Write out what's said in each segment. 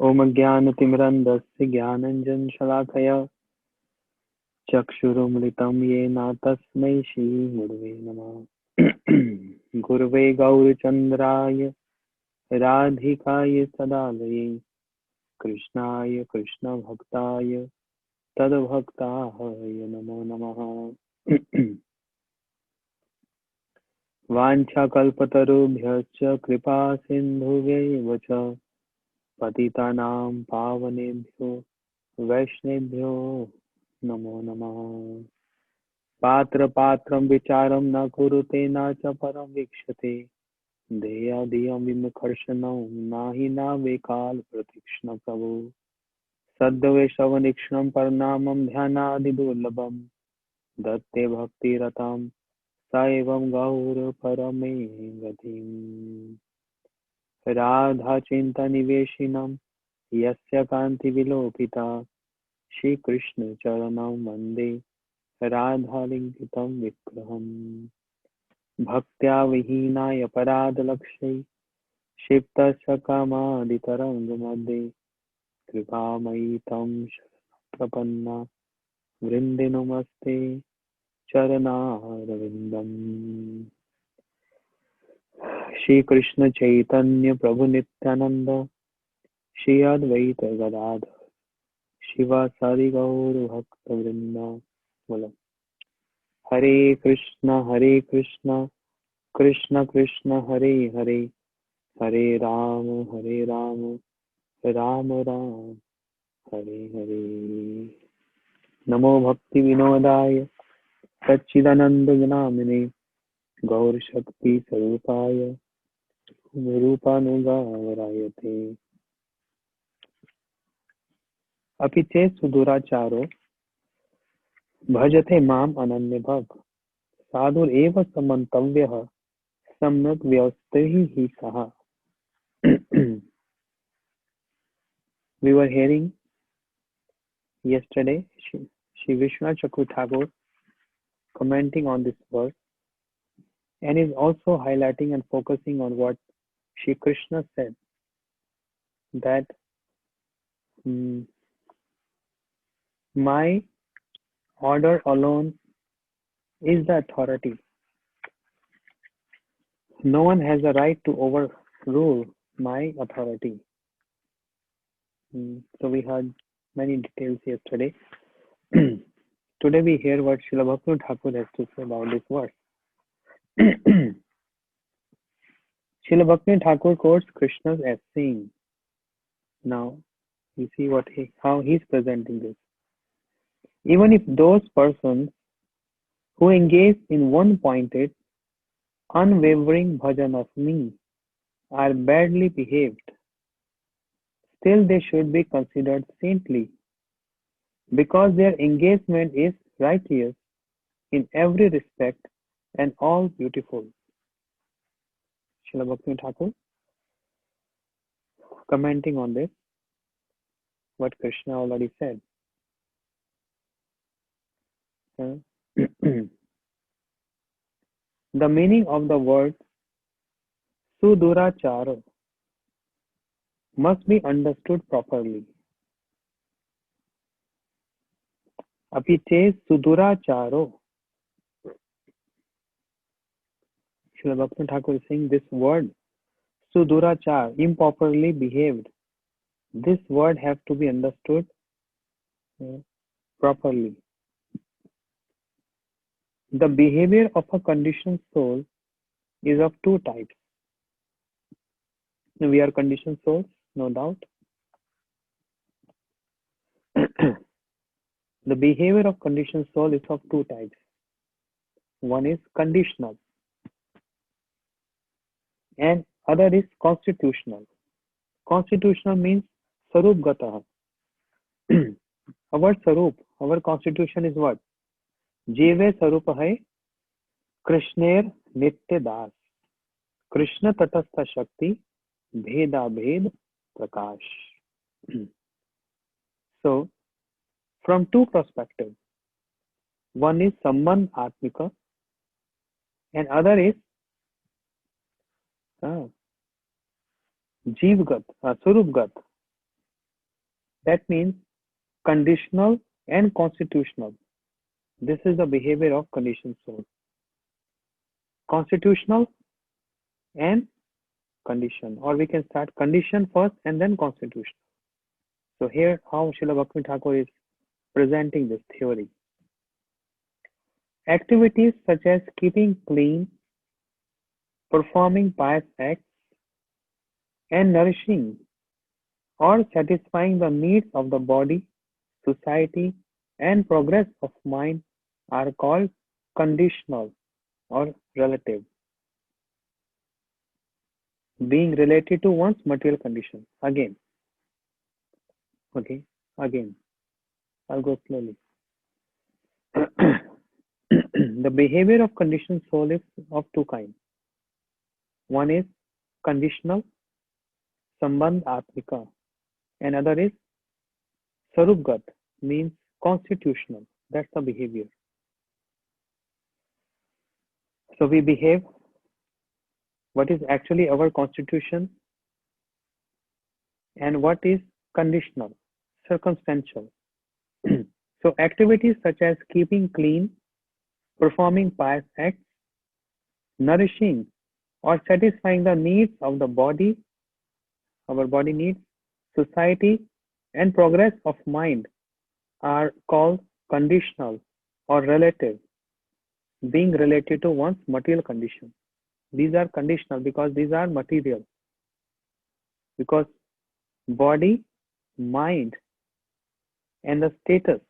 ओम ज्ञानतिमिरन्धस्य ज्ञानाञ्जनशलाकया चक्षुरुन्मिलितं येन तस्मै श्रीगुरवे नमः। गुरवे गौरचन्द्राय राधिकाय तदालये कृष्णाय कृष्णभक्ताय तद्भक्ताय नमो नमः। वाञ्छाकल्पतरुभ्यश्च कृपा सिन्धुभ्यैव च पतितानां पावनेभ्यो वैष्णवेभ्यो नमो नमः। पात्रं विचारं न कुरुते न च परं वीक्षते देयादियं विमुखर्षणं नहि नावे कालप्रतीक्ष्ण प्रभु सद्वैषवनिक्षणं परनामं ध्यानादिदुर्लभं दत्ते भक्तिरतां स एवं गौरपरमे गतिम् राधाचिन्तनिवेशिनं यस्य कान्तिविलोपिता श्रीकृष्णचरणं वन्दे राधालिङ्गितं विग्रहम् भक्त्या विहीनाय पराधलक्ष्यै क्षिप्तस्य कामादितरङ्गमध्ये कृपामयि तं शरणं प्रपन्ना वृन्दे नमस्ते चरणारविन्दम्। श्री कृष्ण चैतन्य प्रभु नित्यानंद श्री अद्वैत गदाधर शिवासादि गौर भक्त वृंदा। बोलो हरे कृष्ण कृष्ण कृष्ण हरे हरे हरे राम राम राम हरे हरे। नमो भक्ति विनोदाय सच्चिदानंद नामिने गौर शक्ति स्वरूपाय रूपानुगावरायते अपि चे सुदुराचारो भजते माम अनन्य भक्त साधुरेव समन्तव्यः सम्यक व्यवस्थितः ही सहा। We were hearing yesterday Shri Vishwanath Chakravarti Thakur commenting on this verse and is also highlighting and focusing on what Shri Krishna said, that my order alone is the authority. No one has a right to overrule my authority. So we heard many details yesterday. Today we hear what Srila Bhaktivinoda Thakur has to say about this verse. Srila Bhaktivinoda Thakur quotes Krishna's as saying, now you see how he's presenting this. Even if those persons who engage in one-pointed, unwavering bhajan of me are badly behaved, still they should be considered saintly, because their engagement is righteous in every respect and all beautiful. Srila Bhaktivinoda Thakur commenting on this, what Krishna already said. The meaning of the word Sudurachara must be understood properly. Apiche Suduracharo. Srila Bhaktivinoda Thakur is saying this word Sudurachar, improperly behaved. This word has to be understood properly. The behavior of a conditioned soul is of two types. We are conditioned souls, no doubt. The behavior of conditioned soul is of two types. One is conditional and other is constitutional. Constitutional means Sarup Gata. Our Sarup, our constitution is what? Jeve Sarup hai Krishner Nitya Das. Krishna Tatastha Shakti Bheda Bhed Prakash. So, from two perspectives, one is Sambandh Atmika and other is Jeevgat, Surupgat. That means conditional and constitutional. This is the behavior of conditioned soul. Constitutional and condition, or we can start condition first and then constitution. So here how Srila Bhakti Thakur is presenting this theory. Activities such as keeping clean, performing pious acts, and nourishing or satisfying the needs of the body, society, and progress of mind are called conditional or relative, being related to one's material condition. Again, okay, again, I'll go slowly. The behavior of conditioned soul is of two kinds. One is conditional, sambandh atmika, and other is sarupgat, means constitutional. That's the behavior. So we behave what is actually our constitution and what is conditional, circumstantial. So activities such as keeping clean, performing pious acts, nourishing or satisfying the needs of the body, our body needs, society, and progress of mind are called conditional or relative, being related to one's material condition. These are conditional because these are material. Because body, mind, and the status,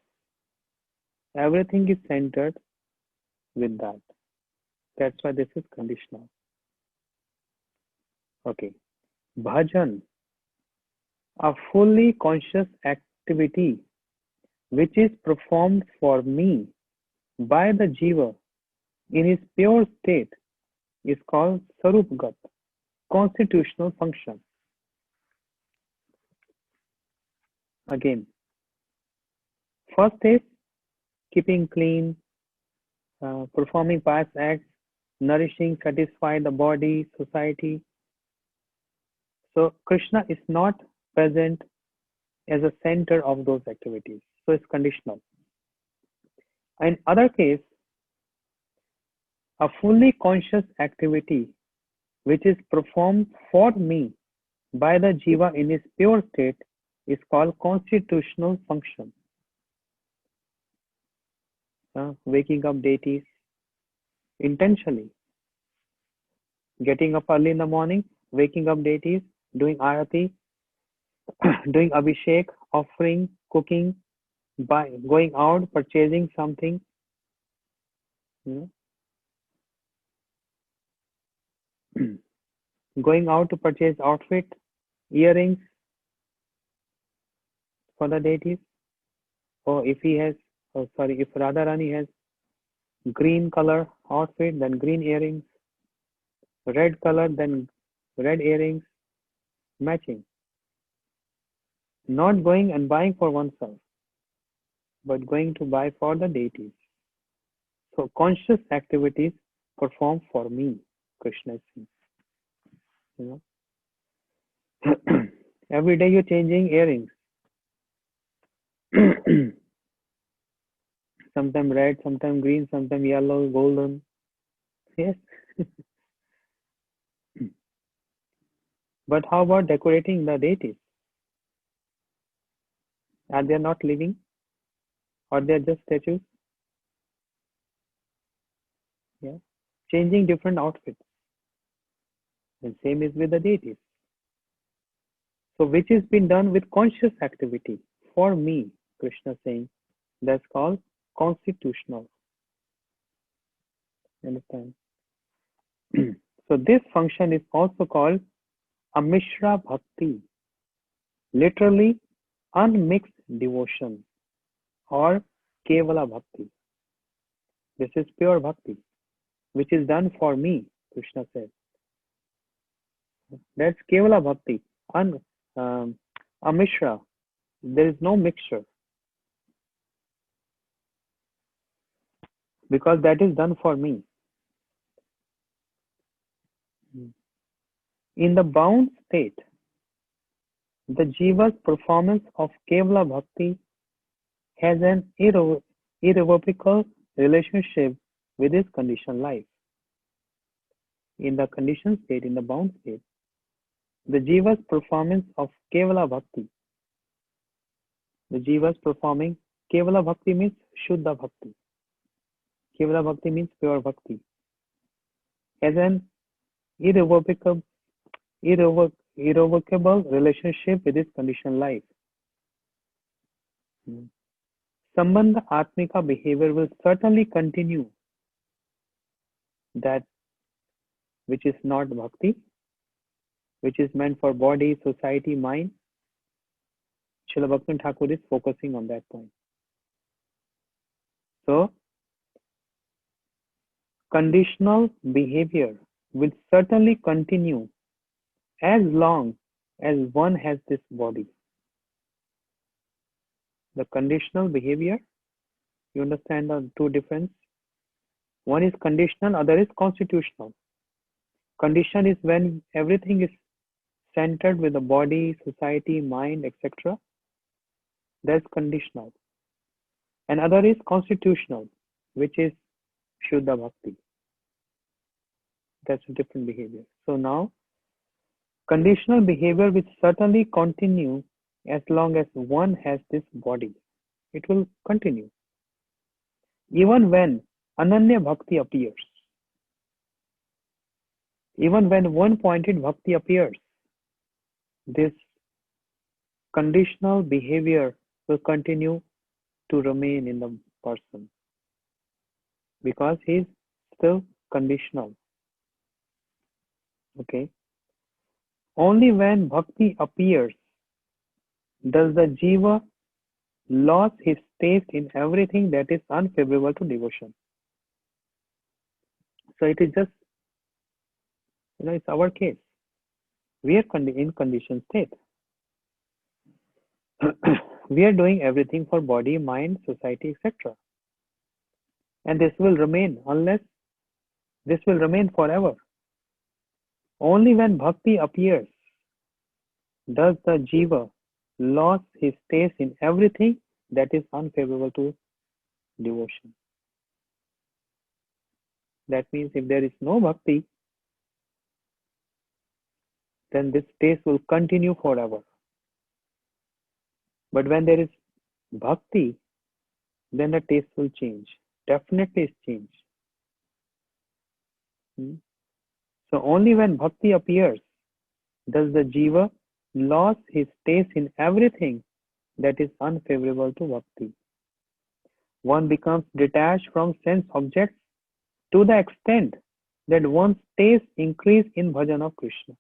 everything is centered with that. That's why this is conditional. Okay. Bhajan, a fully conscious activity which is performed for me by the jiva in his pure state is called sarupgat, constitutional function. Again, first is keeping clean, performing pious acts, nourishing, satisfy the body, society. So Krishna is not present as a center of those activities. So it's conditional. In other case, a fully conscious activity which is performed for me by the jiva in his pure state is called constitutional function. Waking up deities intentionally, getting up early in the morning, waking up deities, doing arati, doing abhishek, offering, cooking, by going out, purchasing something, going out to purchase outfit, earrings for the deities, or if he has, if Radharani has green color outfit, then green earrings, red color, then red earrings, matching. Not going and buying for oneself, but going to buy for the deities. So conscious activities performed for me, Krishna is saying. Every day you're changing earrings. Sometimes red, sometimes green, sometimes yellow, golden. Yes. But how about decorating the deities? Are they not living? Or they are just statues? Yeah. Changing different outfits. And same is with the deities. So which is being done with conscious activity for me, Krishna saying, that's called constitutional. Understand? So this function is also called Amishra Bhakti, literally unmixed devotion, or Kevala Bhakti. This is pure Bhakti, which is done for me, Krishna said. That's Kevala Bhakti, Amishra. There is no mixture. Because that is done for me. In the bound state, The Jiva's performance of Kevala Bhakti has an irrevocable relationship with his conditioned life. In the conditioned state, in the bound state, the Jiva's performance of Kevala Bhakti, the Jiva's performing Kevala Bhakti means Shuddha Bhakti. Kevala Bhakti means pure Bhakti. Has an irrevocable, irrevocable relationship with his conditioned life. Sambandha Atmika behavior will certainly continue, that which is not bhakti, which is meant for body, society, mind. Srila Bhaktivinoda Thakur is focusing on that point. So, conditional behavior will certainly continue as long as one has this body. The conditional behavior, you understand the two difference? One is conditional, other is constitutional. Condition is when everything is centered with the body, society, mind, etc. That's conditional. And other is constitutional, which is Shuddha Bhakti. That's a different behavior. So now, conditional behavior will certainly continue as long as one has this body. It will continue. Even when Ananya Bhakti appears, even when one-pointed Bhakti appears, this conditional behavior will continue to remain in the person because he is still conditional. Okay. Only when Bhakti appears does the Jiva lose his taste in everything that is unfavorable to devotion. So it is just, it's our case. We are in conditioned state. We are doing everything for body, mind, society, etc. And this will remain this will remain forever. Only when Bhakti appears does the Jiva lose his taste in everything that is unfavorable to devotion. That means if there is no Bhakti, then this taste will continue forever. But when there is Bhakti, then the taste will change. Definitely it's change. So only when Bhakti appears does the Jiva lose his taste in everything that is unfavorable to Bhakti. One becomes detached from sense objects to the extent that one's taste increase in bhajan of Krishna.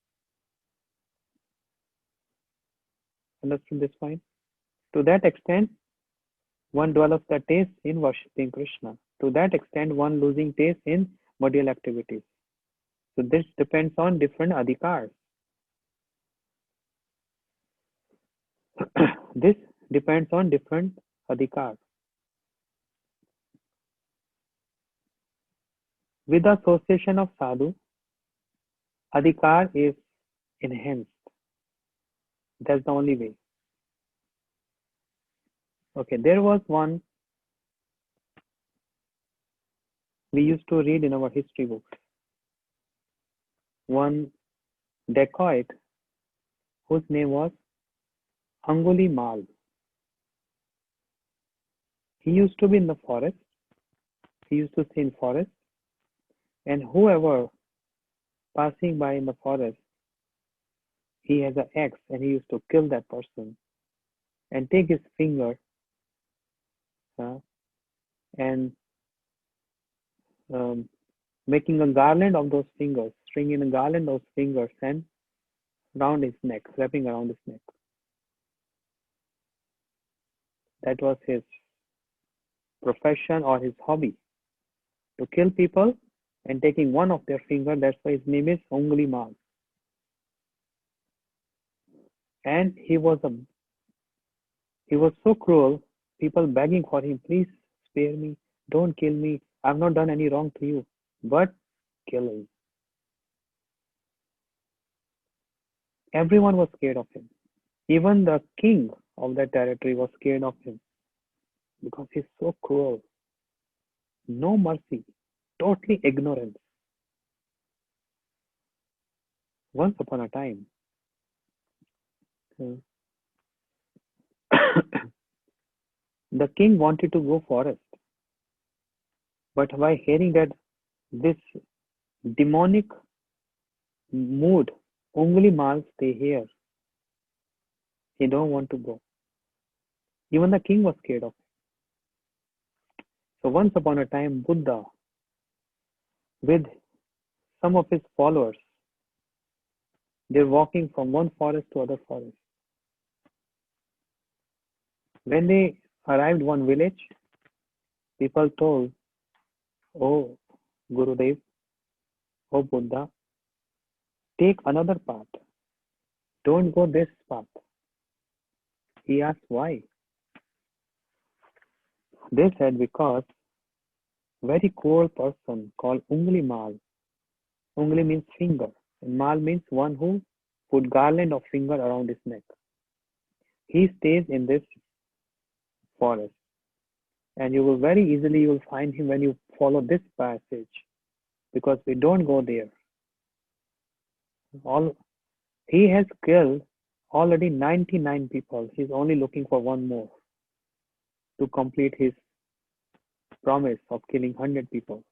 Understood this point? To that extent, one develops the taste in worshipping Krishna. To that extent, one losing taste in material activities. So this depends on different adhikars. This depends on different adhikars. With the association of sadhu, adhikar is enhanced. That's the only way. Okay, there was one we used to read in our history books. One dacoit whose name was Angulimal. He used to be in the forest. He used to stay in forest, and whoever passing by in the forest, he has an axe and he used to kill that person and take his finger and making a garland of those fingers, stringing a garland of those fingers and around his neck, wrapping around his neck. That was his profession or his hobby, to kill people and taking one of their fingers. That's why his name is Angulimal. And he was so cruel, people begging for him, please spare me, don't kill me, I've not done any wrong to you, but kill him. Everyone was scared of him. Even the king of that territory was scared of him because he's so cruel. No mercy, totally ignorance. Once upon a time, uh, the king wanted to go forest, but by hearing that this demonic mood, Ungli Mal stay here, he don't want to go. Even the king was scared of him. So once upon a time, Buddha, with some of his followers, they're walking from one forest to other forest. When they arrived one village, people told, "Oh, Gurudev, oh Buddha, take another path. Don't go this path." He asked why. They said because very cruel person called Ungli Mal. Ungli means finger, and Mal means one who put garland of finger around his neck. He stays in this forest, and you will very easily you will find him when you follow this passage because we don't go there. All he has killed already 99 people. He's only looking for one more to complete his promise of killing 100 people.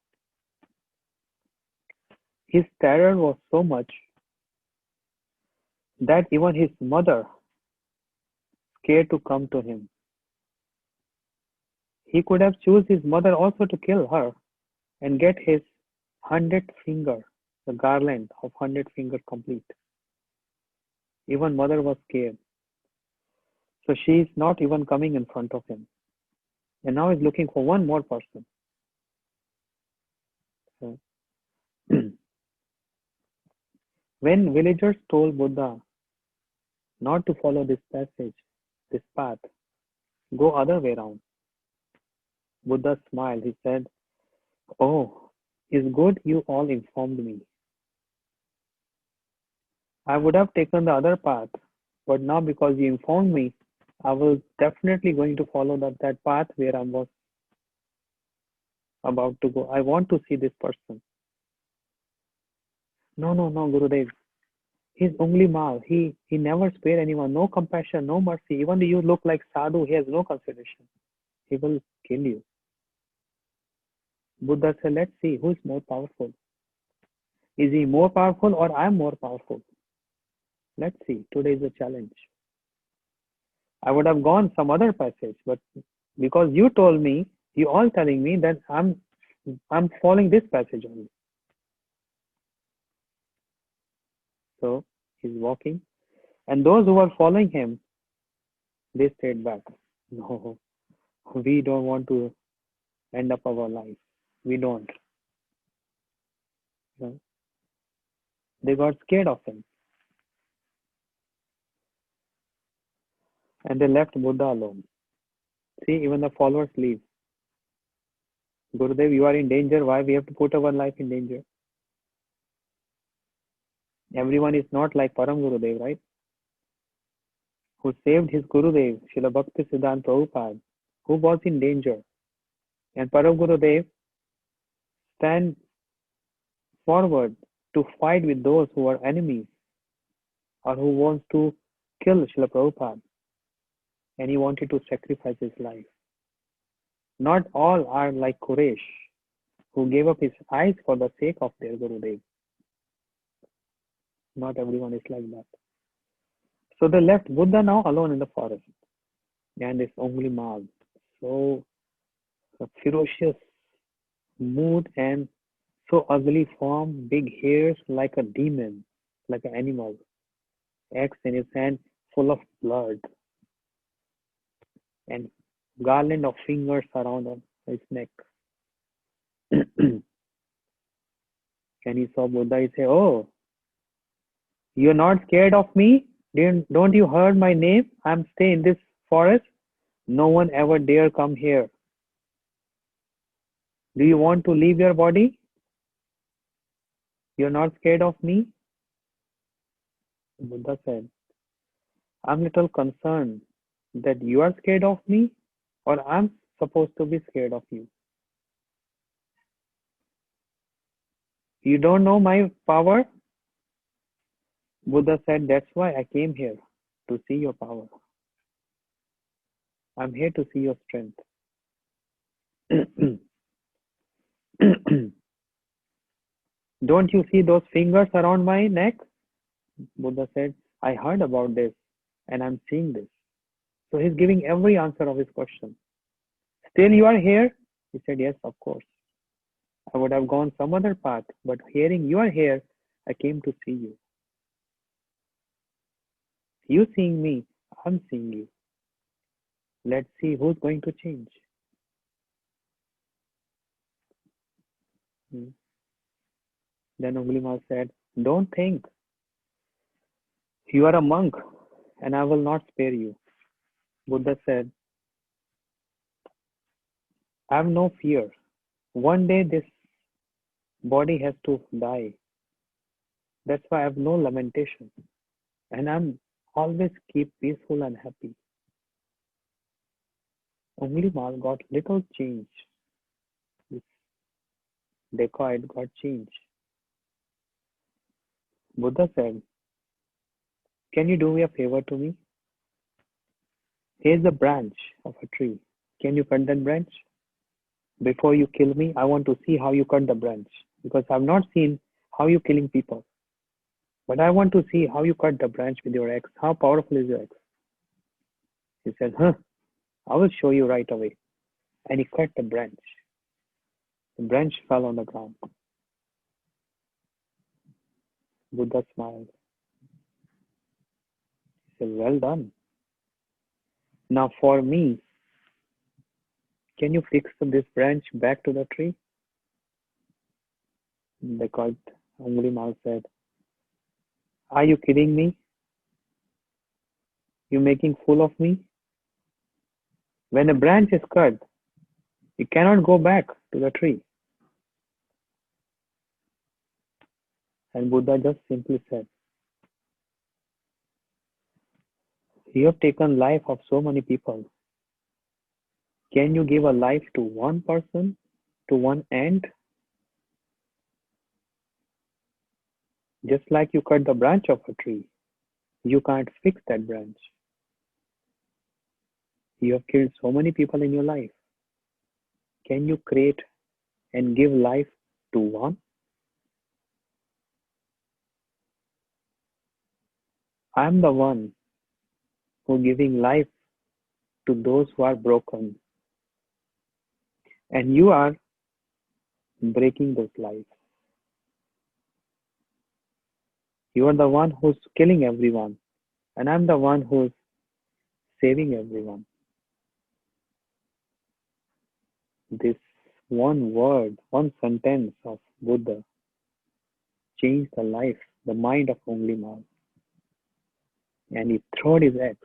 His terror was so much that even his mother scared to come to him. He could have choose his mother also to kill her and get his 100th finger, the garland of 100 finger complete. Even mother was scared. So she is not even coming in front of him. And now he's looking for one more person. So, when villagers told Buddha not to follow this passage, this path, go other way around, Buddha smiled. He said, "Oh, it's good you all informed me. I would have taken the other path, but now because you informed me, I was definitely going to follow that path where I was about to go. I want to see this person." No, no, no, Gurudev. He's only Mal. He never spare anyone. No compassion, no mercy. Even though you look like Sadhu, he has no consideration. He will kill you. Buddha said, let's see who is more powerful. Is he more powerful or I am more powerful? Let's see. Today is a challenge. I would have gone some other passage, but because you told me, you all telling me that I'm following this passage only. So he's walking, and those who were following him, they stayed back. No, we don't want to end up our life. We don't. You know, they got scared of him, and they left Buddha alone. See, even the followers leave. Gurudev, you are in danger. Why we have to put our life in danger? Everyone is not like Param Gurudev, right? Who saved his Gurudev, Srila Bhakti Siddhanta Prabhupada, who was in danger. And Param Gurudev stand forward to fight with those who are enemies or who wants to kill Srila Prabhupada. And he wanted to sacrifice his life. Not all are like Quraysh, who gave up his eyes for the sake of their Gurudev. Not everyone is like that. So they left Buddha now alone in the forest. And this Ungli Mal, so ferocious mood and so ugly form, big hairs like a demon, like an animal, axe in his hand full of blood, and garland of fingers around his neck. And he saw Buddha, he said, "Oh, you're not scared of me? Don't you heard my name? I'm staying in this forest. No one ever dare come here. Do you want to leave your body? You're not scared of me?" Buddha said, I'm little concerned that you are scared of me or I'm supposed to be scared of you. You don't know my power? Buddha said, that's why I came here, to see your power. I'm here to see your strength. Don't you see those fingers around my neck? Buddha said, I heard about this and I'm seeing this. So he's giving every answer of his question. Still you are here? He said, yes, of course. I would have gone some other path, but hearing you are here, I came to see you. You seeing me, I'm seeing you. Let's see who's going to change. Hmm. Then Angulimal said, don't think. You are a monk and I will not spare you. Buddha said, I have no fear. One day this body has to die. That's why I have no lamentation. And I'm always keep peaceful and happy. Angulimal got little change. This dacoit got change. Buddha said, can you do me a favor to me? Here's a branch of a tree. Can you cut that branch? Before you kill me, I want to see how you cut the branch. Because I've not seen how you're killing people. But I want to see how you cut the branch with your axe. How powerful is your axe? He said, I will show you right away. And he cut the branch. The branch fell on the ground. Buddha smiled. He said, well done. Now for me, can you fix this branch back to the tree? The god Angulimal said, are you kidding me? You making fool of me? When a branch is cut, it cannot go back to the tree. And Buddha just simply said, you have taken life of so many people. Can you give a life to one person, to one ant? Just like you cut the branch of a tree, you can't fix that branch. You have killed so many people in your life. Can you create and give life to one? I am the one who giving life to those who are broken. And you are breaking those lives. You are the one who's killing everyone. And I'm the one who's saving everyone. This one word, one sentence of Buddha changed the life, the mind of Angulimal. And he threw his axe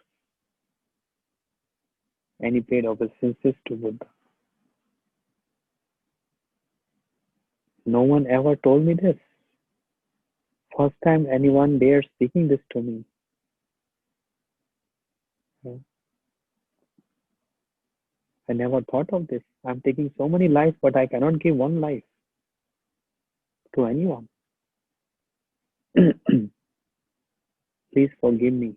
and he paid obeisances to Buddha. No one ever told me this. First time anyone dare speaking this to me. I never thought of this. I'm taking so many lives, but I cannot give one life to anyone. Please forgive me.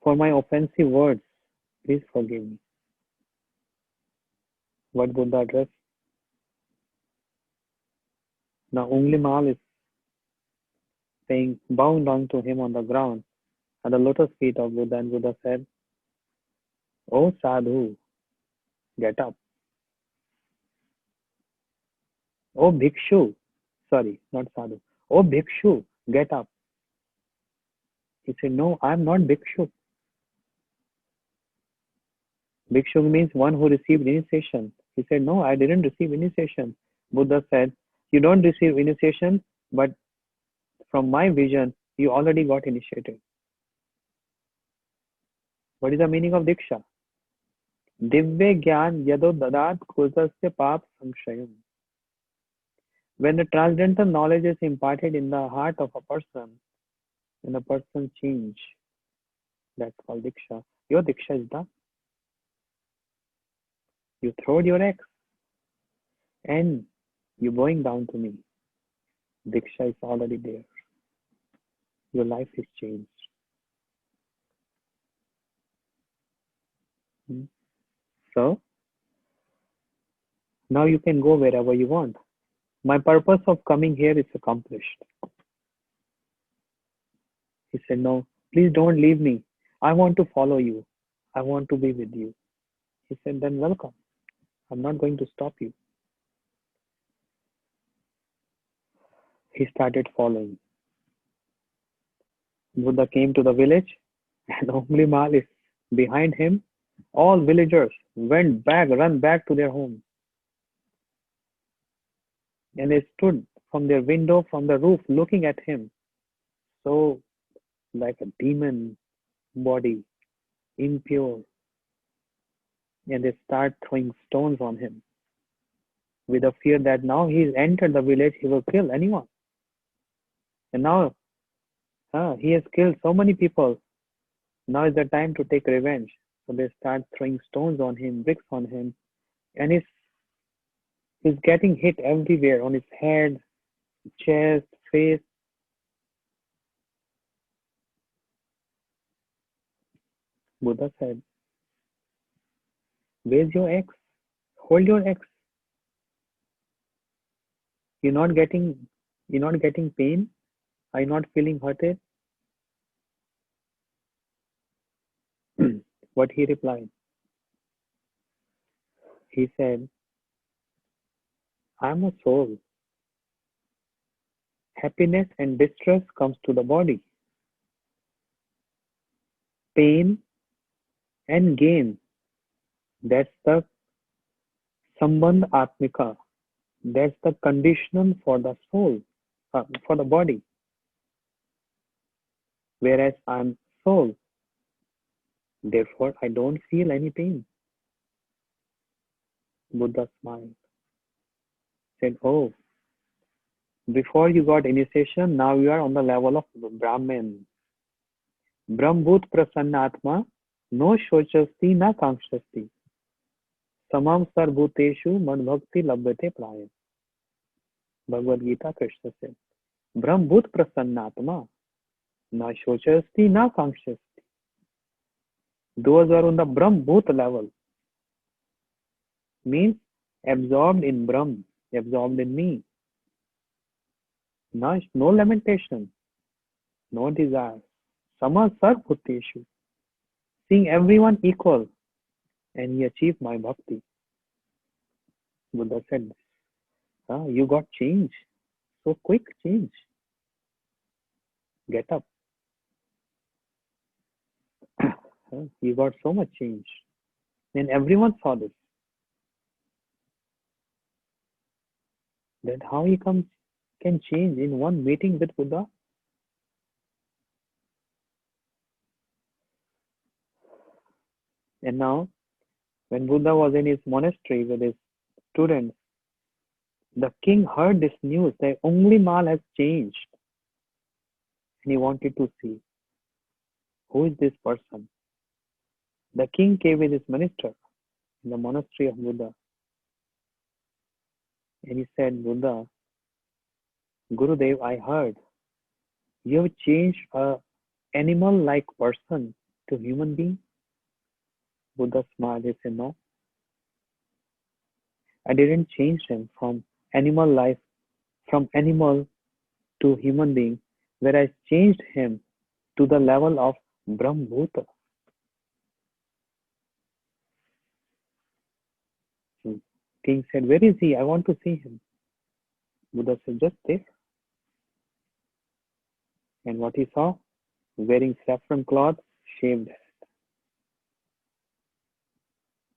For my offensive words, please forgive me. What Buddha addressed? Now Angulimal is saying, bow down to him on the ground at the lotus feet of Buddha, and Buddha said, "O sadhu, get up. O bhikshu, sorry, not sadhu. O bhikshu, get up." He said, "No, I am not bhikshu. Bhikshu means one who received initiation." He said, "No, I didn't receive initiation." Buddha said, "You don't receive initiation, but from my vision, you already got initiated." What is the meaning of Diksha? Divya Gyan Yado Dadat Kusasya Pap Samshayam. When the transcendental knowledge is imparted in the heart of a person, when a person change, That's called Diksha. Your Diksha is done. You throwed your ex and you're bowing down to me. Diksha is already there. Your life is changed. Hmm. So now you can go wherever you want. My purpose of coming here is accomplished. He said, no, please don't leave me. I want to follow you. I want to be with you. He said, then welcome. I'm not going to stop you. He started following. Buddha came to the village and Ongli Mal is behind him. All villagers run back to their homes. And they stood from their window, from the roof, looking at him. So like a demon body, impure. And they start throwing stones on him with a fear that now he's entered the village, he will kill anyone. And now he has killed so many people. Now is the time to take revenge. So they start throwing stones on him, bricks on him, and he's getting hit everywhere on his head, chest, face. Buddha said, where's your ex? Hold your ex. You're not getting you're not getting pain? Are you not feeling hurted? What he replied? He said, I'm a soul. Happiness and distress comes to the body. Pain and gain. That's the sambandh atmika. That's the condition for the soul, for the body. Whereas I'm soul, therefore I don't feel any pain. Buddha smiled, said, oh, before you got initiation, now you are on the level of Brahman. Brahmbhut prasanna atma, no shochasti na kamshasti. Samam sarvbhuteshu madbhakti labhyate praya. Bhagavad Gita, Krishna said, Brahmbhut prasanna atma, na shochasti na kamshasti. Those are on the Brahmbhut level, means absorbed in Brahm, absorbed in me. No lamentation, no desire. Sama sarvbhuteshu, seeing everyone equal, and he achieved my bhakti. Buddha said, you got change, so quick change. Get up. You got so much change. And everyone saw this. That how he can change in one meeting with Buddha. And now, when Buddha was in his monastery with his students, the king heard this news that Ongli Mal has changed. And he wanted to see, who is this person? The king came with his minister in the monastery of Buddha. And he said, Buddha, Gurudev, I heard you have changed a animal-like person to human being. Buddha smiled. He said, no, I didn't change him from animal life, from animal to human being, where I changed him to the level of Brahmbhuta. King said, where is he? I want to see him. Buddha said, just there. And what he saw? Wearing saffron cloth, shaved head.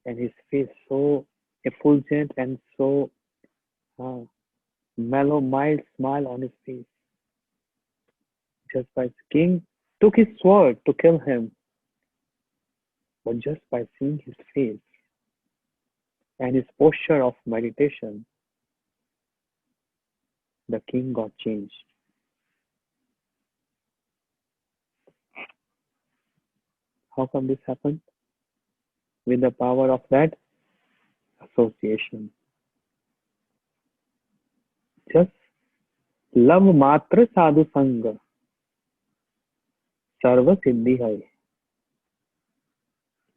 And his face so effulgent and so mellow, mild smile on his face. Just by king took his sword to kill him, but just by seeing his face and his posture of meditation, the king got changed. How come this happened? With the power of that association. Just love मात्र साधु संग सर्व सिद्धि है.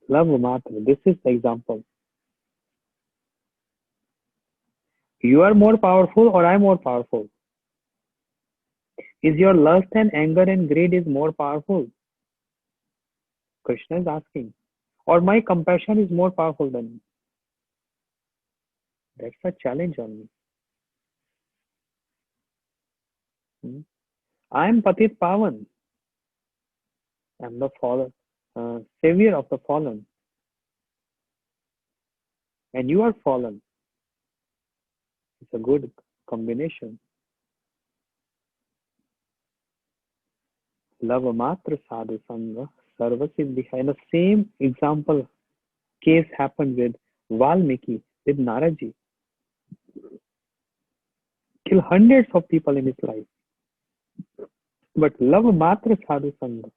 Love matra. This is the example. You are more powerful or I am more powerful? Is your lust and anger and greed is more powerful? Krishna is asking. Or my compassion is more powerful than me? That's a challenge on me. I am Patit Pavan. I am the fallen, savior of the fallen. And you are fallen. It's a good combination. Lava matra sadhu sangha sarva siddhi. And the same example case happened with Valmiki, with Naraji. Kill hundreds of people in his life. But love matra sadhu sangha.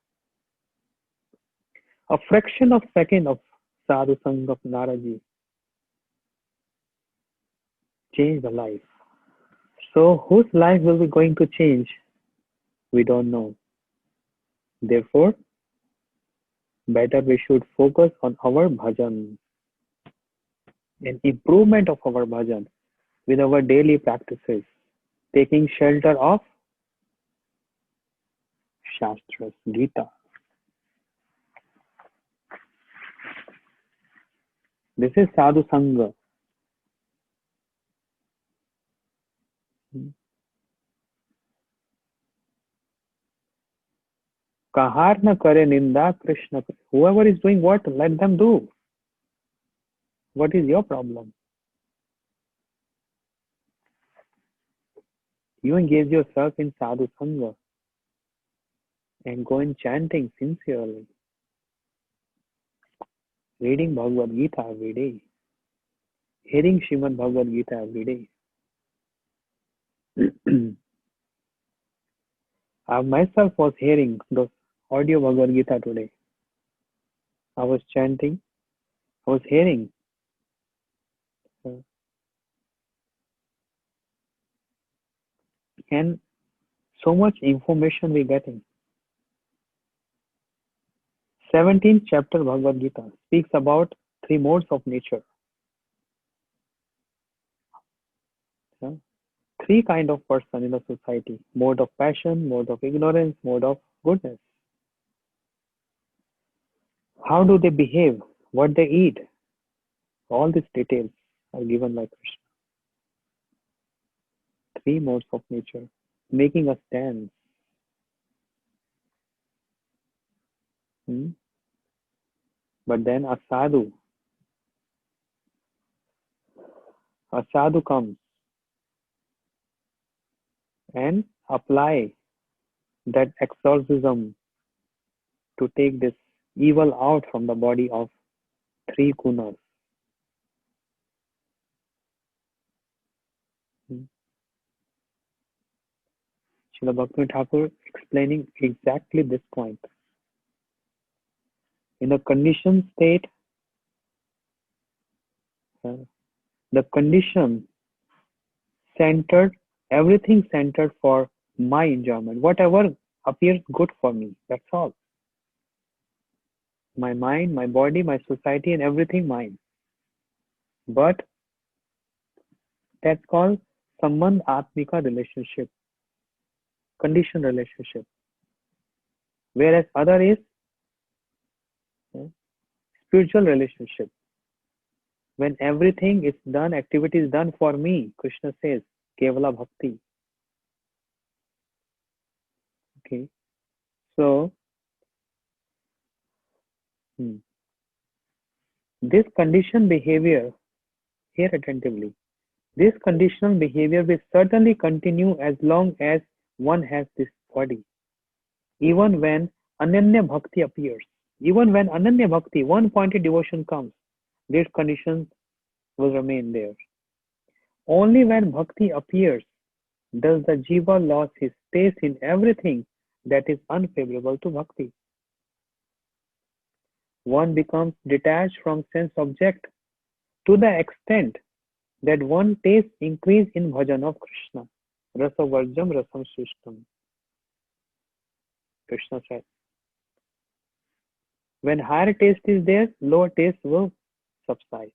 A fraction of second of sadhu sangha of Naraji changed the life. So whose life will be going to change? We don't know. Therefore, better we should focus on our bhajan and improvement of our bhajan with our daily practices, taking shelter of Shastras, Gita. This is sadhu sangha. Kahar na kare ninda Krishna. Whoever is doing what, let them do. What is your problem? You engage yourself in sadhu sangha and go in chanting sincerely, reading Bhagavad Gita every day, hearing Srimad Bhagavad Gita every day. I myself was hearing those audio Bhagavad Gita today. I was chanting, I was hearing. And so much information we're getting. 17th chapter Bhagavad Gita speaks about 3 modes of nature. 3 kind of person in the society. Mode of passion, mode of ignorance, mode of goodness. How do they behave? What they eat? All these details are given by Krishna. 3 modes of nature, making a stand. But then a sadhu comes and apply that exorcism to take this evil out from the body of 3 gunas. Srila Bhaktivinoda Thakur explaining exactly this point. In a conditioned state, the condition centered, everything centered for my enjoyment, whatever appears good for me, that's all. My mind, my body, my society, and everything mine. But that's called Sambandh Atmika relationship, conditioned relationship. Whereas other is spiritual relationship. When everything is done, activity is done for me, Krishna says, Kevala Bhakti. Okay. So, this conditioned behavior, hear attentively, this conditional behavior will certainly continue as long as one has this body. Even when Ananya Bhakti appears, even when Ananya Bhakti, one-pointed devotion comes, these conditions will remain there. Only when Bhakti appears does the Jiva lose his space in everything that is unfavorable to Bhakti. one becomes detached from sense object to the extent that one tastes increase in bhajan of Krishna. Rasa varjam rasam shrishtam. Krishna said. When higher taste is there, lower taste will subside.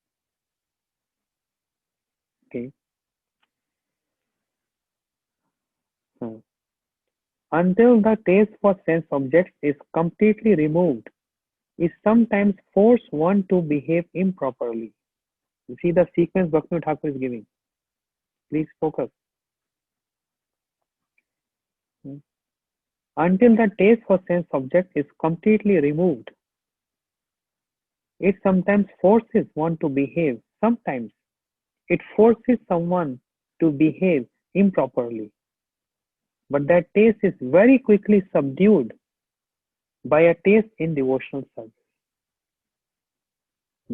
Okay. Hmm. Until the taste for sense objects is completely removed, it sometimes force one to behave improperly. You see the sequence Bhaktivinoda Thakur is giving. Please focus. Hmm. Until the taste for sense object is completely removed, it sometimes forces one to behave. Sometimes it forces someone to behave improperly. But that taste is very quickly subdued by a taste in devotional service.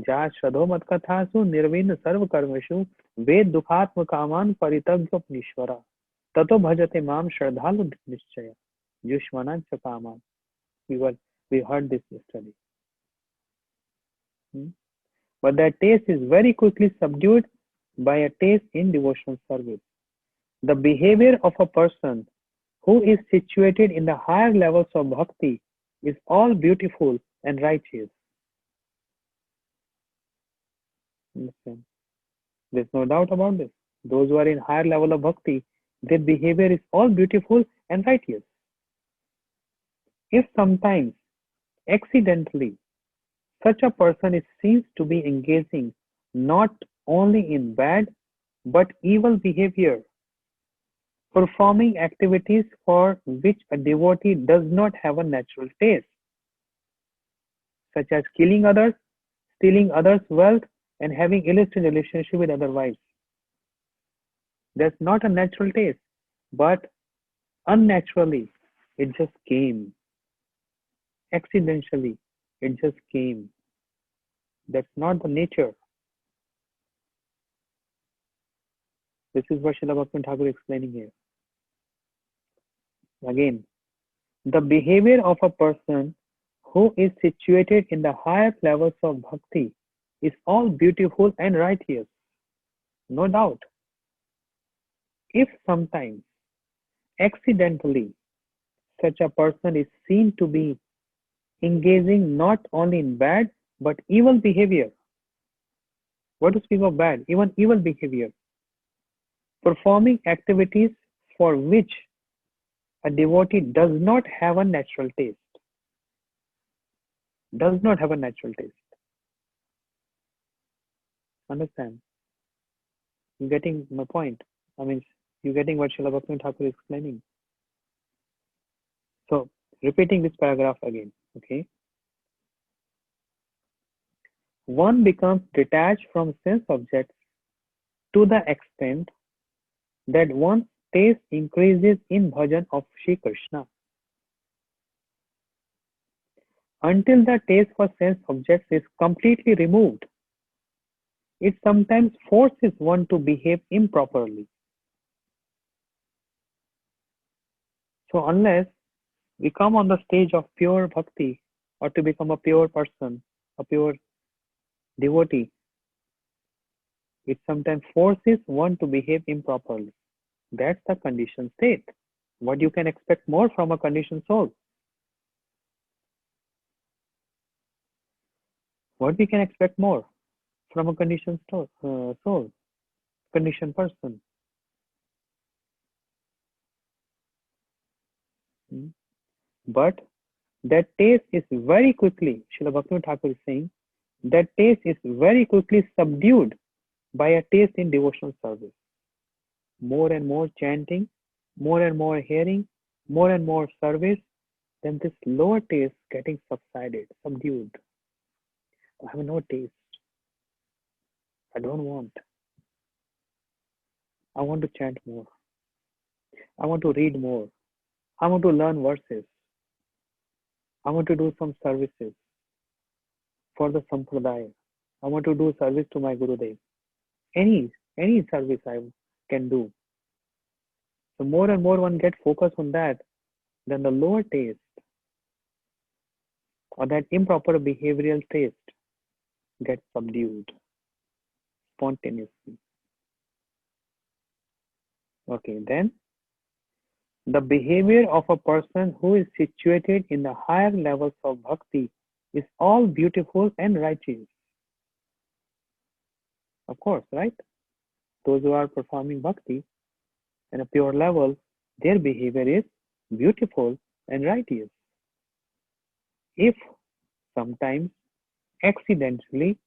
जा श्रद्धो मत कथासु निर्विन्न सर्व कर्मसु वेद दुखात्म कामान परित्यज्योपनीश्वरा ततो भजते माम श्रद्धालु निश्चय युष्मना च कामान. We heard this yesterday. But that taste is very quickly subdued by a taste in devotional service. The behavior of a person who is situated in the higher levels of bhakti is all beautiful and righteous. Understand? There's no doubt about this. Those who are in higher level of bhakti, their behavior is all beautiful and righteous. If sometimes, accidentally, such a person is seen to be engaging not only in bad but evil behavior, performing activities for which a devotee does not have a natural taste, such as killing others, stealing others' wealth, and having illicit relationship with other wives. That's not a natural taste, but unnaturally, it just came. Accidentally, it just came. That's not the nature. This is what Srila Bhaktivinoda Thakur is explaining here. Again, the behavior of a person who is situated in the higher levels of bhakti is all beautiful and righteous. No doubt. If sometimes, accidentally, such a person is seen to be engaging not only in bad but evil behavior. What to speak of bad? Even evil behavior. Performing activities for which a devotee does not have a natural taste. Does not have a natural taste. Understand? You getting my point? I mean, you getting what Srila Bhaktivinoda Thakur is explaining? So, repeating this paragraph again, okay? One becomes detached from sense objects to the extent that one's taste increases in bhajan of Shri Krishna. Until the taste for sense objects is completely removed, it sometimes forces one to behave improperly. So unless we come on the stage of pure bhakti or to become a pure person, a pure devotee, it sometimes forces one to behave improperly. That's the conditioned state. What you can expect more from a conditioned soul? What we can expect more from a conditioned soul, conditioned person? But that taste is very quickly, Srila Bhaktivinoda Thakur is saying, that taste is very quickly subdued by a taste in devotional service. More and more chanting, more and more hearing, more and more service, then this lower taste getting subsided, subdued. I have no taste. I don't want. I want to chant more. I want to read more. I want to learn verses. I want to do some services for the Sampradaya. I want to do service to my Gurudev. Any service I can do. The more and more one gets focused on that, then the lower taste or that improper behavioral taste gets subdued spontaneously. Okay, then the behavior of a person who is situated in the higher levels of bhakti is all beautiful and righteous. Of course, right? Those who are performing bhakti at a pure level, their behavior is beautiful and righteous. If sometimes accidentally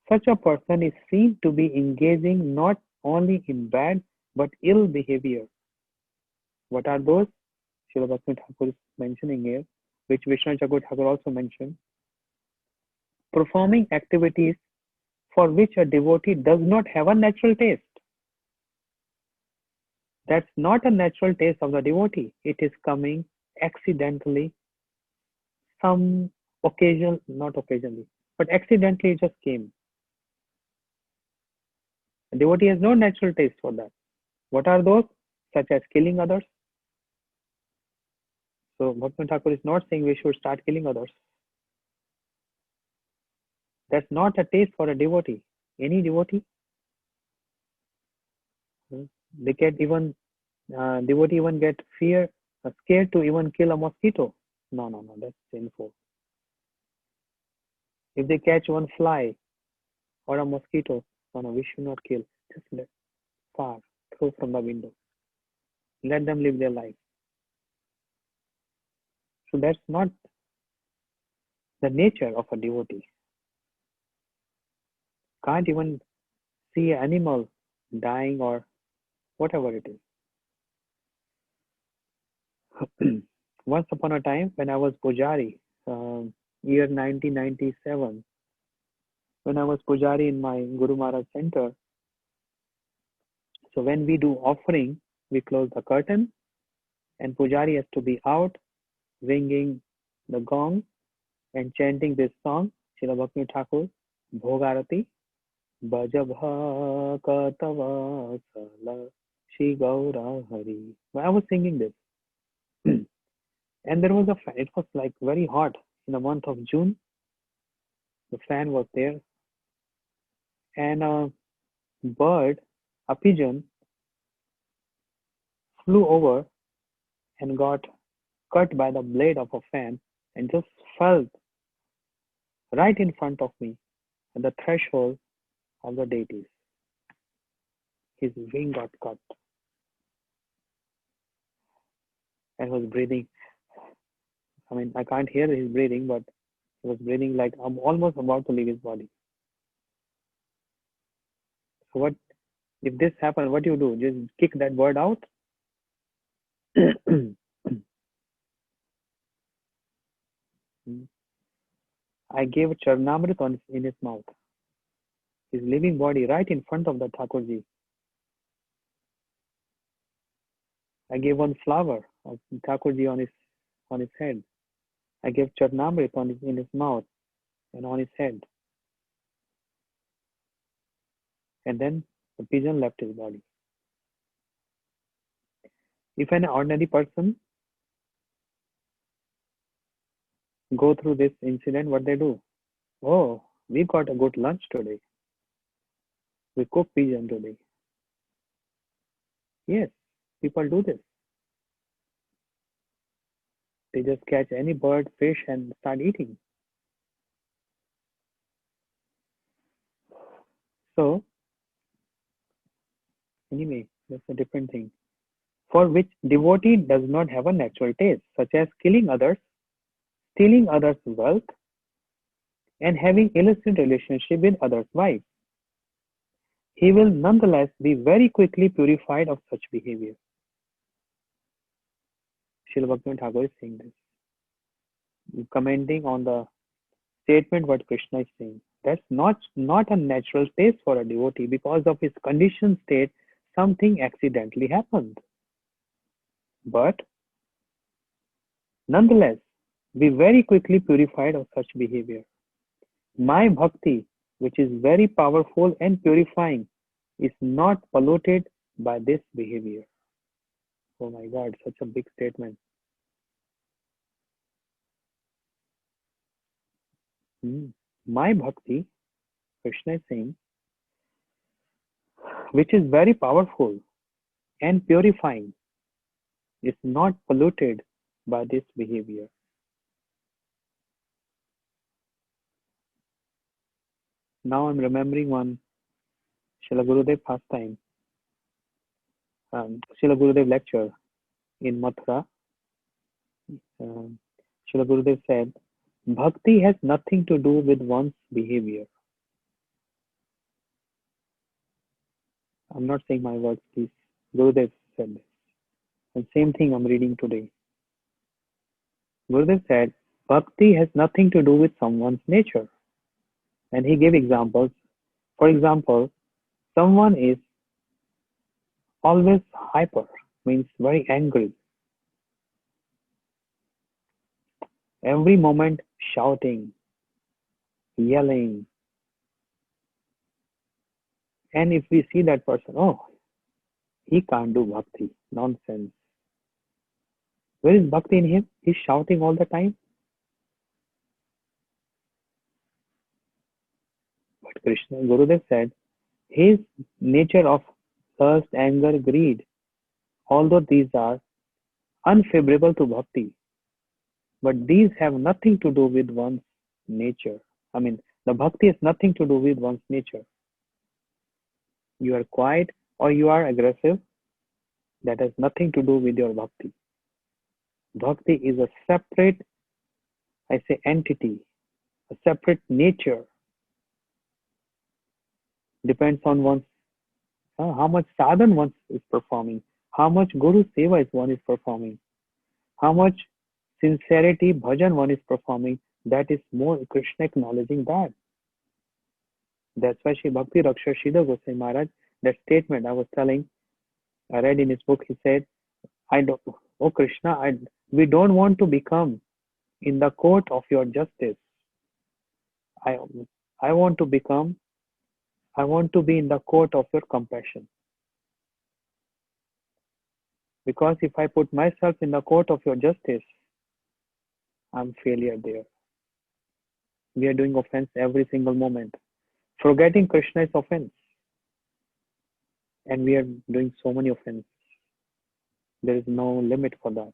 such a person is seen to be engaging not only in bad but ill behavior. What are those? Srila Bhakti Thakur is mentioning here, which Vishnu Chakur Thakur also mentioned. Performing activities for which a devotee does not have a natural taste. That's not a natural taste of the devotee. It is coming accidentally, some occasion, not occasionally, but accidentally it just came. The devotee has no natural taste for that. What are those? Such as killing others. So Bhakti Thakur is not saying we should start killing others. That's not a taste for a devotee. Any devotee, they get even devotee even get scared to even kill a mosquito. No, that's sinful. If they catch one fly or a mosquito, no, we should not kill. Just let far, throw from the window. Let them live their life. So that's not the nature of a devotee. Can't even see an animal dying or whatever it is. Once upon a time, when I was Pujari, year 1997, when I was Pujari in my Guru Maharaj center, so when we do offering, we close the curtain and Pujari has to be out ringing the gong and chanting this song, Srila Bhakti Thakur, Bhogarati, Bhajabha Katava Sala Shri Gaura Hari. I was singing this. And there was a fan. It was like very hot in the month of June. The fan was there. And a bird, a pigeon, flew over and got cut by the blade of a fan and just fell right in front of me at the threshold of the deities. His wing got cut and was breathing. I mean, I can't hear his breathing, but he was breathing like I'm almost about to leave his body. So what if this happened? What do you do? Just kick that bird out? I gave Charnamrit in his mouth, his living body right in front of the Thakurji. I gave one flower of Thakurji on his head. I gave Charnamrit in his mouth and on his head. And then the pigeon left his body. If an ordinary person go through this incident, what they do? Oh, we got a good lunch today. We cooked pigeon today. Yes, people do this. They just catch any bird, fish, and start eating. So, anyway, that's a different thing. For which devotee does not have a natural taste, such as killing others, stealing others' wealth, and having illicit relationship with others' wives. He will nonetheless be very quickly purified of such behavior. Srila Bhaktivinoda Thakur is saying this, commenting on the statement what Krishna is saying. That's not a natural taste for a devotee. Because of his conditioned state, something accidentally happened. But nonetheless, be very quickly purified of such behavior. My bhakti, which is very powerful and purifying, is not polluted by this behavior. Oh my God, such a big statement. My bhakti, Krishna is saying, which is very powerful and purifying, is not polluted by this behavior. Now I'm remembering one Srila Gurudev pastime, Srila Gurudev lecture in Mathura. Um, Srila Gurudev said, Bhakti has nothing to do with one's behavior. I'm not saying my words, please. Gurudev said this. And same thing I'm reading today. Gurudev said, Bhakti has nothing to do with someone's nature. And he gave examples. For example, someone is always hyper, means very angry, every moment shouting, yelling. And if we see that person, oh, he can't do bhakti, nonsense. Where is bhakti in him? He's shouting all the time. But Krishna, Gurudev said, his nature of thirst, anger, greed, although these are unfavorable to bhakti, but these have nothing to do with one's nature. I mean, the bhakti has nothing to do with one's nature. You are quiet or you are aggressive, that has nothing to do with your bhakti. Bhakti is a separate, I say, entity, a separate nature. Depends on one's how much sadhan one is performing, how much guru seva is one is performing, how much sincerity bhajan one is performing. That is more Krishna acknowledging that. That's why Shri Bhakti Raksha Sridhar Goswami Maharaj, that statement I was telling, I read in his book, he said, I don't, oh Krishna, we don't want to become in the court of your justice. I, I want to become, I want to be in the court of your compassion. Because if I put myself in the court of your justice, I'm failure there. We are doing offense every single moment. Forgetting Krishna is offense. And we are doing so many offenses. There is no limit for that.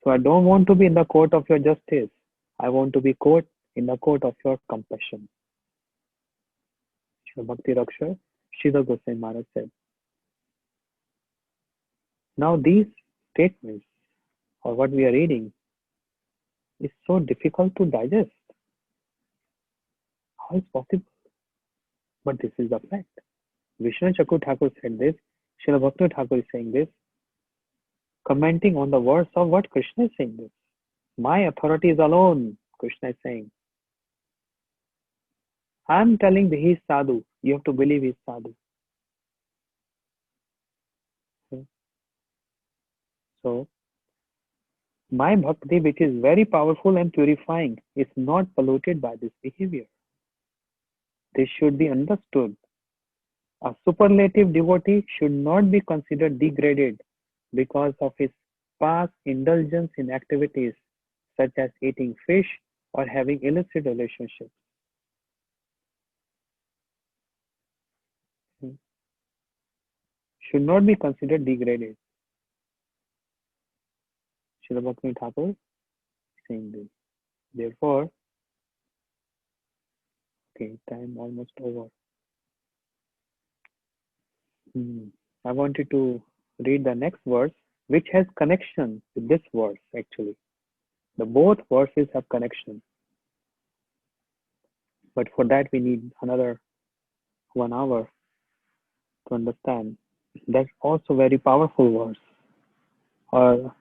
So I don't want to be in the court of your justice. I want to be in the court of your compassion. Shri Bhakti Raksha, Sridhar Goswami Maharaj said. Now these statements, or what we are reading, is so difficult to digest. How is possible? But this is the fact. Vishnu Chakur Thakur said this. Srila Bhakti Thakur is saying this, commenting on the words of what Krishna is saying this. My authority is alone, Krishna is saying. I am telling he is sadhu. You have to believe he is sadhu. So, my bhakti, which is very powerful and purifying, is not polluted by this behavior. This should be understood. A superlative devotee should not be considered degraded because of his past indulgence in activities such as eating fish or having illicit relationships. Should not be considered degraded. Srila Bhakti Thakur saying this. Therefore, okay, time almost over. I wanted to read the next verse, which has connection with this verse actually. The both verses have connection. But for that we need another 1 hour to understand. That's also very powerful verse, or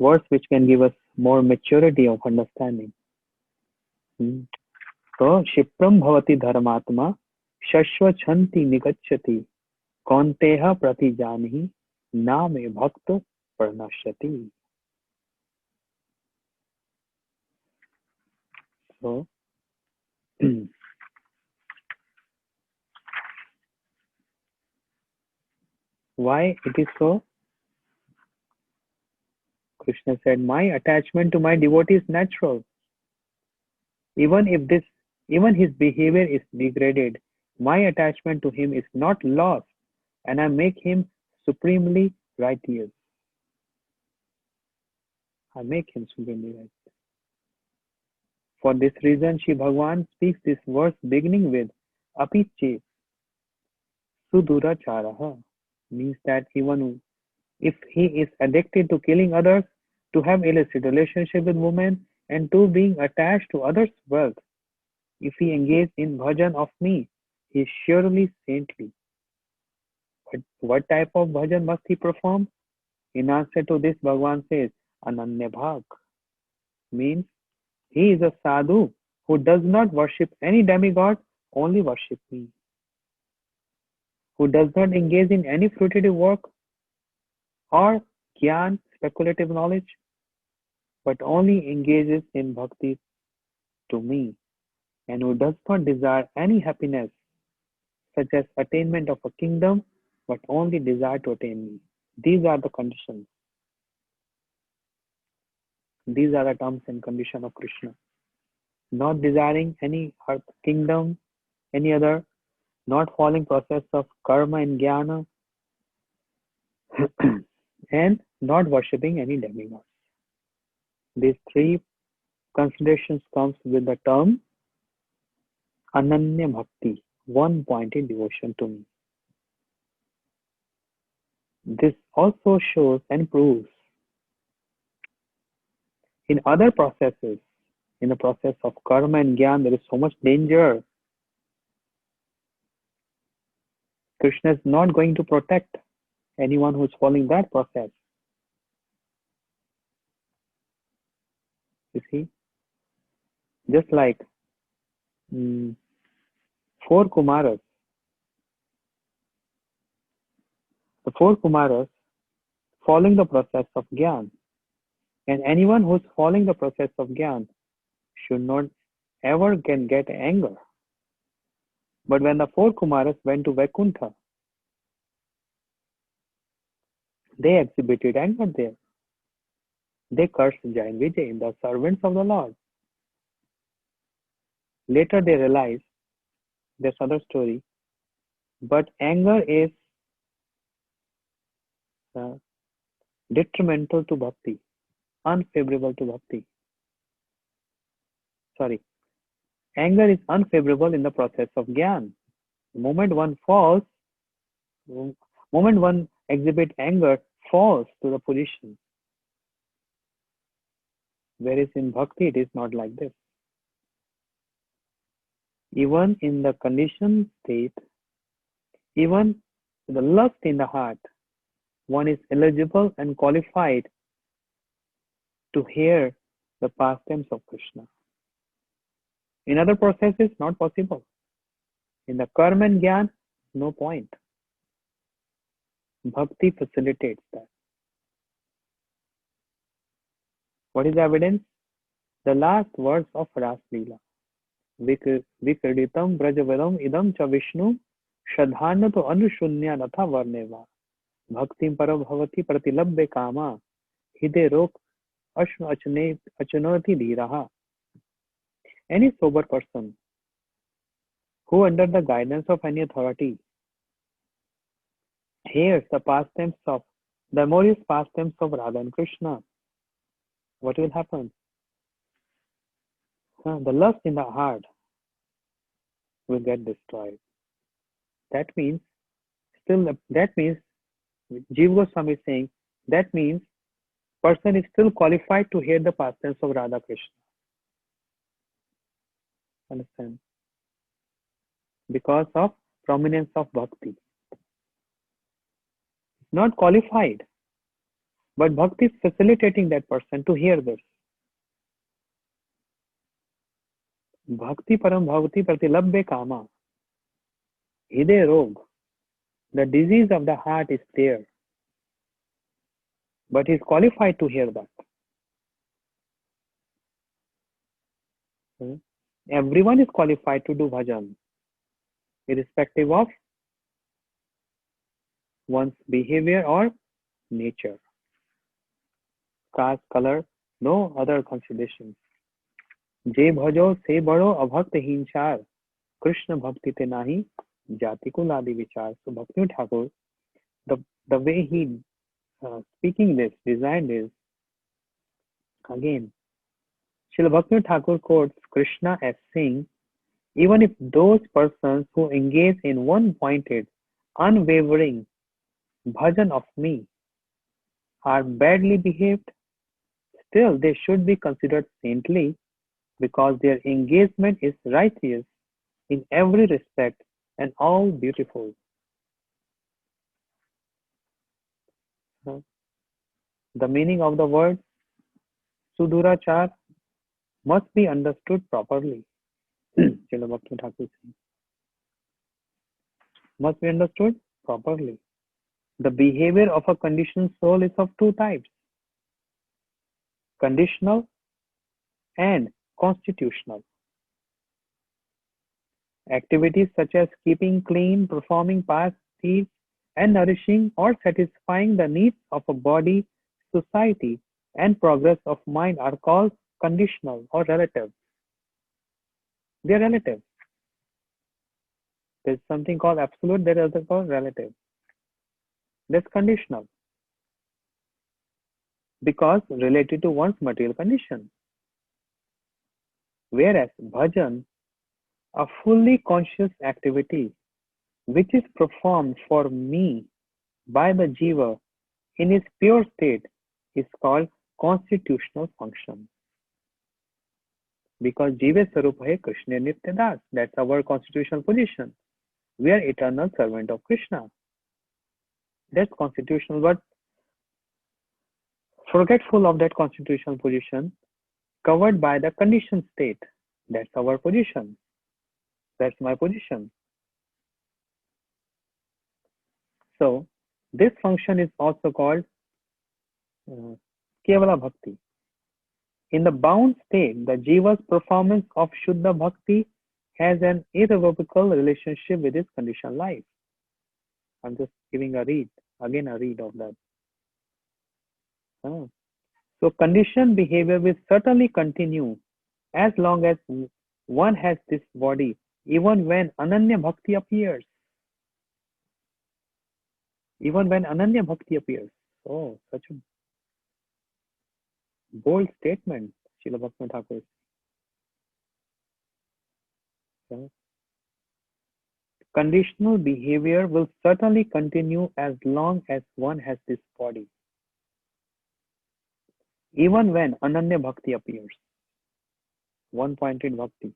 verse which can give us more maturity of understanding. So, Shipram bhavati dharmatma shashvachanti nigacchati kaunteha pratijanihi name bhakto pranashyati. So, why it is so? Krishna said, my attachment to my devotee is natural. Even if this, even his behavior is degraded, my attachment to him is not lost, and I make him supremely righteous. I make him supremely righteous. For this reason, Shri Bhagavan speaks this verse beginning with Api che suduracharaha, means that even if he is addicted to killing others, to have illicit relationship with women, and to being attached to others' wealth, if he engage in bhajan of me, he is surely saintly. But what type of bhajan must he perform? In answer to this, Bhagavan says, Ananya Bhag, means he is a sadhu who does not worship any demigod, only worship me, who does not engage in any fruitive work or gyan, speculative knowledge, but only engages in bhakti to me, and who does not desire any happiness, such as attainment of a kingdom, but only desire to attain me. These are the conditions. These are the terms and conditions of Krishna. Not desiring any earth kingdom, any other, not following process of karma and jnana, and not worshipping any demigods. These three considerations comes with the term Ananya Bhakti, one-pointed devotion to me. This also shows and proves in other processes, in the process of karma and jnana, there is so much danger. Krishna is not going to protect anyone who is following that process. You see, just like four Kumaras, the four Kumaras following the process of Gyan, and anyone who is following the process of Gyan should not ever can get anger. But when the four Kumaras went to Vaikuntha, they exhibited anger there. They cursed Jai and Vijay, the servants of the Lord. Later they realized, that's another story, but anger is detrimental to bhakti, unfavorable to bhakti. Sorry, anger is unfavorable in the process of Gyan. The moment one falls, the moment one exhibits anger, falls to the position. Whereas in bhakti, it is not like this. Even in the conditioned state, even the lust in the heart, one is eligible and qualified to hear the pastimes of Krishna. In other processes, not possible. In the karma and jnana, no point. Bhakti facilitates that. What is the evidence? The last words of Ras Leela. Vikriditam brajavaram idam cha Vishnu shadhana to anushunya natha varneva bhaktim parabhavati pratilabbe kama hide rok ashnu achanoti dhiraha. Any sober person who under the guidance of any authority hears the pastimes of the memorious pastimes of Radha and Krishna, what will happen? The lust in the heart will get destroyed. That means Jiva Goswami is saying that means person is still qualified to hear the pastimes of Radha Krishna. Understand? Because of prominence of bhakti. Not qualified, but bhakti is facilitating that person to hear this. Bhakti param bhavati pratilabbe kama. Hide rog. The disease of the heart is there. But he is qualified to hear that. Everyone is qualified to do bhajan, irrespective of one's behavior or nature, caste, color, no other considerations. जे भजो से बड़ो अभक्त हिंसार, कृष्ण भक्ति ते नाही, जाति को लादि विचार. So Bhakti Thakur, the way he speaking this, designed is, again, Srila Bhakti Thakur quotes Krishna as saying, even if those persons who engage in one-pointed, unwavering bhajan of me are badly behaved, still they should be considered saintly because their engagement is righteous in every respect and all beautiful. The meaning of the word Sudurachar must be understood properly. Srila Bhakti Thakur says, must be understood properly. The behavior of a conditioned soul is of two types, conditional and constitutional. Activities such as keeping clean, performing past deeds, and nourishing or satisfying the needs of a body, society, and progress of mind are called conditional or relative. They are relative. There is something called absolute, there is other called relative. That's conditional because related to one's material condition. Whereas bhajan, a fully conscious activity which is performed for me by the jiva in its pure state, is called constitutional function. Because jiva sarupa hai Krishna Nitya Das. That's our constitutional position. We are eternal servant of Krishna. That's constitutional, but forgetful of that constitutional position, covered by the conditioned state. That's our position. That's my position. So, this function is also called Kevala Bhakti. In the bound state, the jiva's performance of Shuddha Bhakti has an irrevocable relationship with his conditioned life. I'm just giving a read of that. So conditioned behavior will certainly continue as long as one has this body, even when Ananya Bhakti appears. Even when Ananya Bhakti appears. Oh, such a bold statement, Srila Bhakti Thakur. Conditional behavior will certainly continue as long as one has this body. Even when Ananya Bhakti appears, one-pointed Bhakti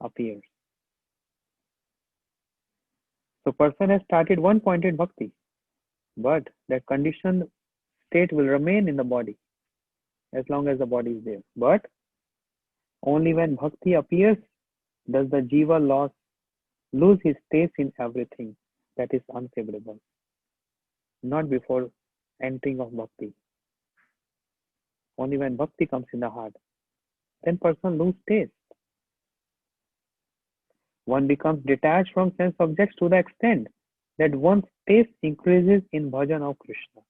appears. So person has started one-pointed Bhakti, but that conditioned state will remain in the body as long as the body is there. But only when Bhakti appears does the Jiva lose his taste in everything that is unfavorable, not before entering of Bhakti. Only when Bhakti comes in the heart, then person loses taste. One becomes detached from sense objects to the extent that one's taste increases in bhajan of Krishna.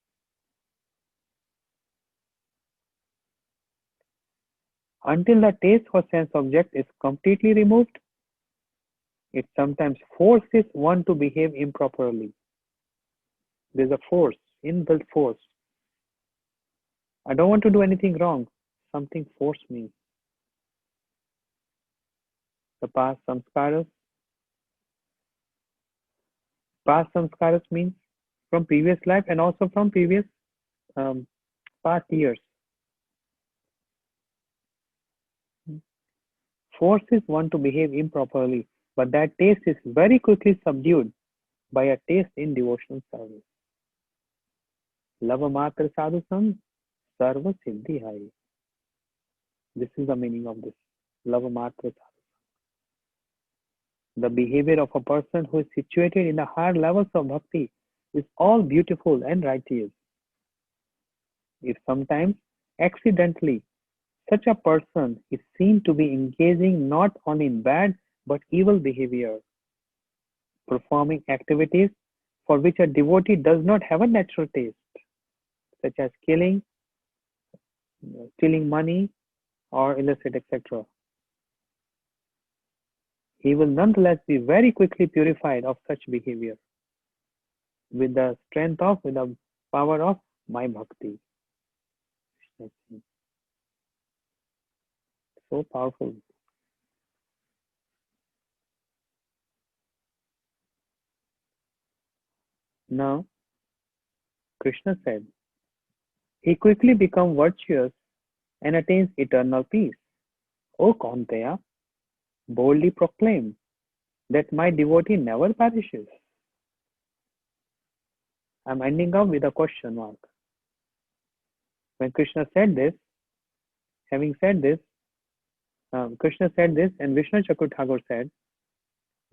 Until the taste for sense object is completely removed, it sometimes forces one to behave improperly. There's a force, inbuilt force. I don't want to do anything wrong. Something forced me. The past samskaras. Past samskaras means from previous life and also from previous past years. Forces one to behave improperly, but that taste is very quickly subdued by a taste in devotional service. Lavamatra sadhusam sarva siddhi hai. This is the meaning of this. Lavamatra sadhusam. The behavior of a person who is situated in the higher levels of bhakti is all beautiful and righteous. If sometimes accidentally such a person is seen to be engaging not only in bad but evil behavior, performing activities for which a devotee does not have a natural taste, such as killing, stealing money, or illicit, etc. He will nonetheless be very quickly purified of such behavior with the strength of, with the power of my bhakti. So powerful. Now, Krishna said, he quickly becomes virtuous and attains eternal peace. O Kaunteya, boldly proclaim that my devotee never perishes. I'm ending up with a question mark. When Krishna said this, having said this, Krishna said this, and Vishnu Chakur Thakur said,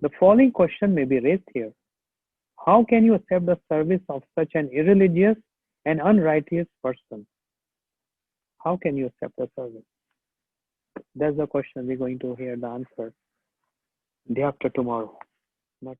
the following question may be raised here. How can you accept the service of such an irreligious and unrighteous person? How can you accept the service? That's the question. We're going to hear the answer day after tomorrow. Not